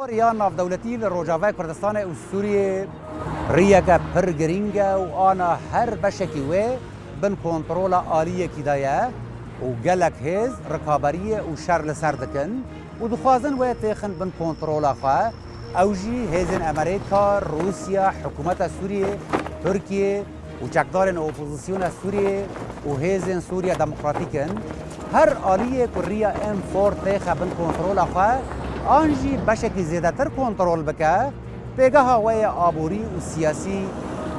یا نافدولتی لروجاوای کردستان و سوریه ریگا پر گرینگا و آنا هر بشکی و بن کنترول آلیه کی دایه و گلک هز رکابریه و شر لسر دکن و دخوازن و تیخن بن کنترول خواه اوجی هزن امریکا، روسیا، حکومت سوریه، ترکیه و چکدارن اپوزیسیون سوریه و هزن سوریا دموکراتیکن هر آلیه کریا ام فور تیخ بن کنترول خواه آنجی بشکی زیاده تر کنترول بکه پیگاه وی آبوری و سیاسی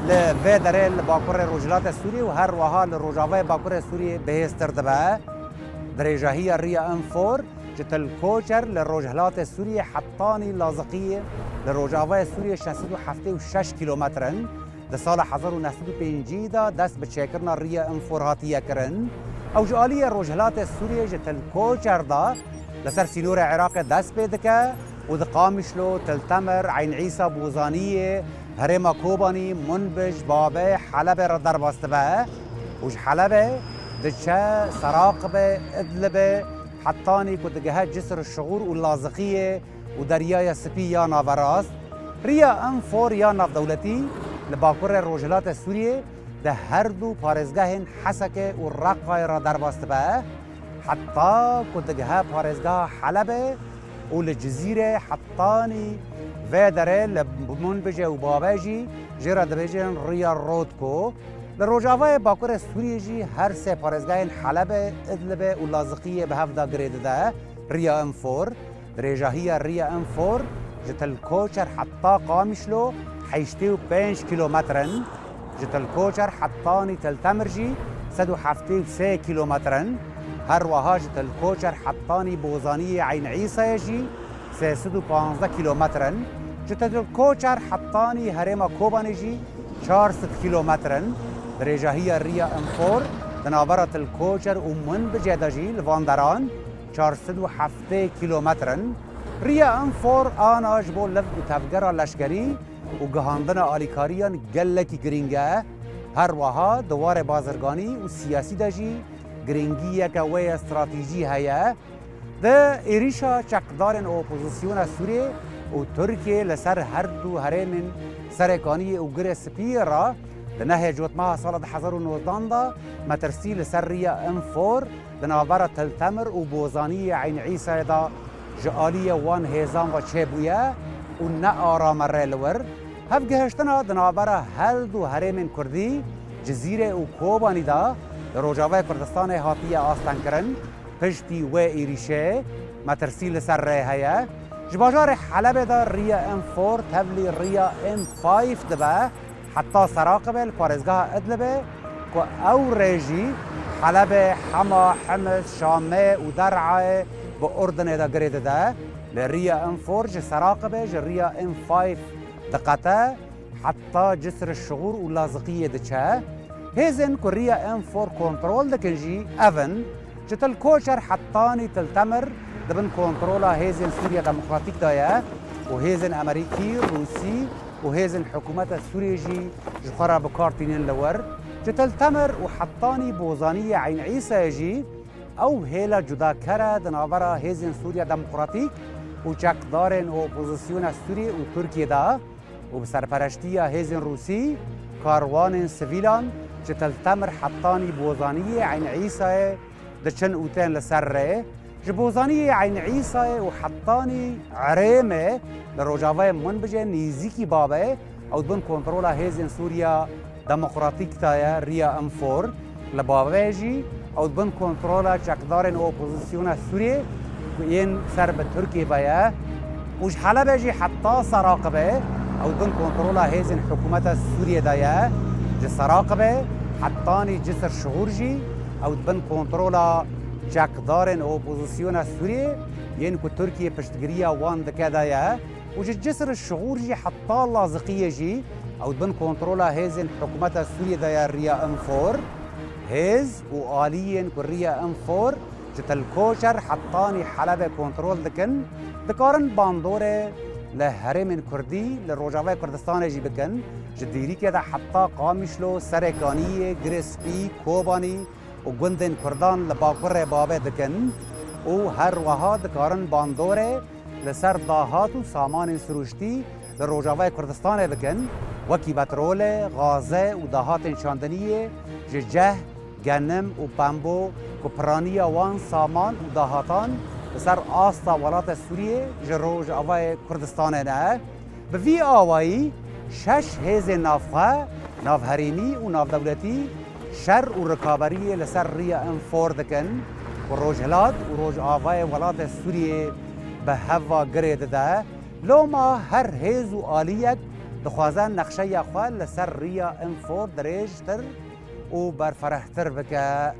لوی داره لباکور روجلات سوریه و هر وها لروجاوی باکور سوریه بهستر دبه درجاهی ریا ام فور جتل کوچر لروجلات سوریه حطانی لازقیه لروجاوی سوریه 676 کیلومترن در سال 1905 دا دست به چکرنا ریا ام فور هاتیه کرن او جالی روجلات سوریه جتل کوچر دا لسر سینور عراق دست بدکه و دقامشلو تلتمر عین عیسی بوزانیه هرما کوبانی منبج بابه حلب را در باستبه وش حلبه دچه سراقبه ادلبه حطانی کدگه جسر الشغور و لازقیه و دریای سپی یا ناوراست ریا ام فور یا ناف دولتی لباکور روجلات سوریه ده هر دو پارزگاه حسکه و رقای را در باستبه حتی کدگه پارزگاه حلبه و لجزیره حطانی و داره لمنبجه و بابجی جرا دبیجن ریا رودکو لروجاوای باکور سوریه جی هر سه پارزگاه حلب ادلبه و لازقیه به هفته گرید ده ریا ام فور درجاهی ریا ام فور جتل کوچر حتی قامشلو 85 کیلومترن جتل کوچر حطانی تلتمرجی 173 کیلومترن هر وها جتل کوچر حطانی بوزانی عین عیسی جی 315 کیلومترن جتل کوچر حطانی هرما کوبانی جی 400 کیلومترن درجاهی ریا ام فور دنابرت الكوچر و من بجدجی لواندران 407 کیلومترن ریا ام فور آن آجبو لف و تفگر لشگری و گهاندن آلیکاریان گلکی گرینگه هر وها دوار بازرگانی و سیاسی دجی گرینگی که وی استراتیجی هیا ده ایریشا چکدارن اپوزیسیون سوریه و ترکیه لسر هر دو هرمن سرکانی و گر سپی را لنهي جوتماها سال 2019 دا مترسي لسرية ام فور دنابرة تلتمر و بوزانية عين عيسى دا جالية وان هيزان و چيبويا و نآرا مره لور هف گهشتنا دنابرة هل دو هرمن كردي جزيرة و كوباني دا روجاوه كردستان هاتية آستان کرن پشتی و ایریشه مترسي لسر هيا جباجار حلب دا ريا ام فور تبلي ريا ام 5 دبا حتى سراقبه البارزگاه ادلبه که او ريجي حلب حما حمص شامه و درعه با اردن دا گريده ده لريا ام فور جي سراقبه جي ريا ام 5 دقته حتى جسر الشغور و لازقية دچه هزن که ريا ام فور كنترول دكنجي اون جتل كوشر حطاني تلتمر دبن كنترولا هزن سوريا ديمقراطيك دايا و هزن امريكي روسي وهيزن حكومة سوريا جي جخرا بكارتينين لور جتل تمر وحطاني بوزانية عين عيسى جي او هيلا جدا كرا دنابرا هيزن سوريا ديمقراطيك وچك دارن اوپوزيسيون سوريا وتركيا دا وبسرپرشتيا هيزن روسي كاروان سيفيلان جتل تمر حطاني بوزانية عين عيسى دچن اوتين لسر جبوزانية عين عيسى وحطاني عريمة لروجاوي منبجة نيزيكي بابا او دبن كنترولا هيزن سوريا ديمقراطيك تايا ريا ام فور لبابا جي او دبن كنترولا چكدارن اوپوزيسيون سوريا ين سر بتركيا بايا وش حلب جي حتى سراقبه او دبن كنترولا هيزن حكومة سوريا دايا جي سراقبه حطاني جسر شغور جي او دبن كنترولا چکدارن اپوزیسیون سوریه ین که ترکیه پشتگیری وان دکدایا و جسر الشغور جی حتی لازقیه جی او دبن کنترولا هیزن حکومت سوریه دایا ریا ام فور هیز و آلیین که ریا ام فور جتل کوچر حطانی حلب کنترول دکن دکارن باندوره لهرم کردی لروجاوه کردستان جی بکن جدیری که دا حتی قامشلو سرکانیه گرسپی کوبانی و گندن کردان لباکور بابه دکن و هر وها دکارن باندوره لسر داهات و سامان سروشتی لروجاوای کردستان بکن وکی بترول، غازه و داهات شاندنیه جه گنم و پنبو کپرانی وان سامان و داهاتان لسر آستا ولات سوریه جروجاوای کردستان نه به وی آوایی 6 هیز نافخه، ناف هریمی و ناف دولتی شر و رکابری لسر ریا انفور دکن و روجهلات و روج آوای ولات سوریه به هوا گرید ده لو ما هر هیز و آلیک دخوازن نقشه یا خواه لسر ریا انفور دریجتر و برفرهتر بکه